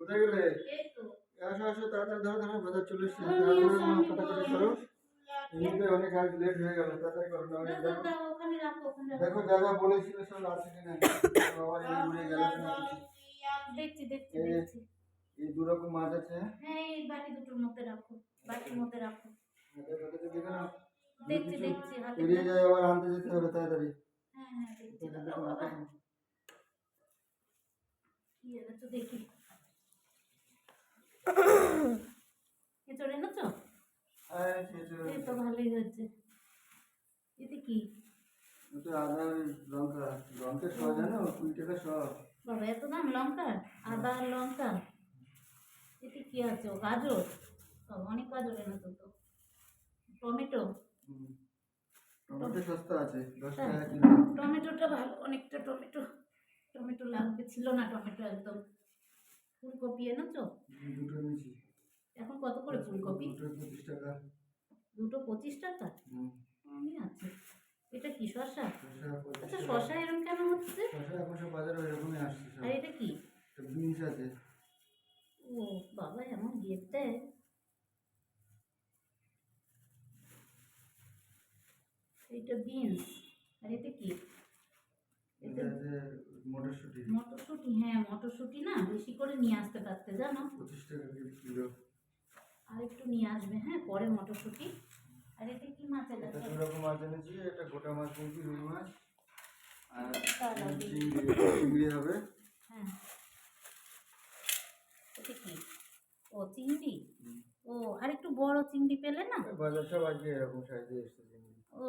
কোথায় গেলে? এই তো আসো আসো, তাড়াতাড়ি ধরো ধরো, বাজার চলে এসছে। ওই তাড়াতাড়ি নিয়ে আসো, আমি কাটাকাটি করো। এমনিতে অনেক আজ লেট হয়ে গেল, তাড়াতাড়ি করো। নাহলে দাও, দেখো দাও, ওখানে রাখো, ওখানে দেখো রাখো। যা যা বলেছিল সব আছে কিনা। বাবা এই ঘুরে গেল কিনা কিছু। দেখছি দেখছি এই দেখছি। এই দু রকম মাছ আছে। হ্যাঁ, এই বাটি দুটোর মধ্যে রাখো, বাটির মধ্যে রাখো। দেখো দেখো দেখো না, যদি দেখছি কিছু দেখছি হাতে এড়িয়ে যায় আবার আনতে যেতে হবে তাড়াতাড়ি। হ্যাঁ হ্যাঁ দেখছি। দেখো দাও দেখো বাবা, দেখো। কি এনেছো দেখি। এঁচড় এনেছো? এই তো ভালোই হয়েছে। এতে কি? এটা আদা লঙ্কা, লঙ্কা শ জানো, 20 টাকা শ। বাবা এত দাম লঙ্কার? আদা আর লঙ্কা। এতে কি আছে? ও গাজর। বাবা অনেক গাজর এনেছো তো। টমেটো। টমেটো সস্তা আছে, 10 তাই? টাকা কিলো। টমেটোটা ভালো, অনেকটা টমেটো। টমেটো লাগবে, ছিল না টমেটো একদম। ফুলকপি এনেছো? দুটো নিয়েছি। এখন কত করে ফুলকপি? দুটো 25 টাকা। দুটো 25 টাকা? হুম। আমি আছে। এটা কি শসা? শসা 25 আচ্ছা টাকা। শসা এরকম কেন হচ্ছে? শসা এখন সব বাজারে এরকমই আসছে সব। আর এটা কি? একটা বিনস আছে। ও বাবা, এমন গেট দেয়। এইটা বিনস। আর এটা কি? এটা আছে মটরশুঁটি। মটরশুঁটি। হ্যাঁ মটরশুঁটি না বেশি করে নিয়ে আসতে পারতে জানো। 25 টাকা কিলো। আর একটু নিয়ে আসবে হ্যাঁ পরে মটরশুঁটি। আর এটা কি মাছ এটা এনেছো? দু রকম মাছ এনেছি, এটা গোটা মাছ নিয়েছি, রুই মাছ। আর কালাবি। চিংড়ি হবে। হ্যাঁ। এটা কি? ও চিংড়ি। ও আর একটু বড় চিংড়ি পেলে না? বাজার সব আজকে এরকম সাইজে এসছে চিংড়ি। ও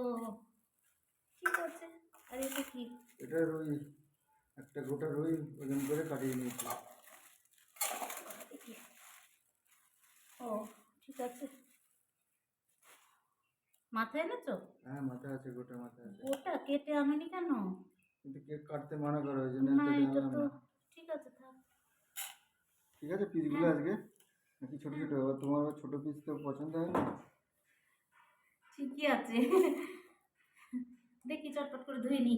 ঠিক আছে। আর এটা কি? এটা রুই, একটা গোটা রুই ওজন করে কাটিয়ে নিয়েছি। দেখি। ও ঠিক আছে। মাথা এনেছো? হ্যাঁ মাথা আছে, গোটা মাথা আছে। ওটা কেটে আনোনি কেন? কিন্তু কেক কাটতে মানা করা হয়েছে, না না কেটে এটা আনলাম তো না। ঠিক আছে থাক। ঠিক আছে পিসগুলো হ্যাঁ। আজকে নাকি ছোট ছোট? তোমার আবার ছোট পিস তো পছন্দ হয় না। ঠিকই আছে। দেখি চটপট করে ধুয়ে নি।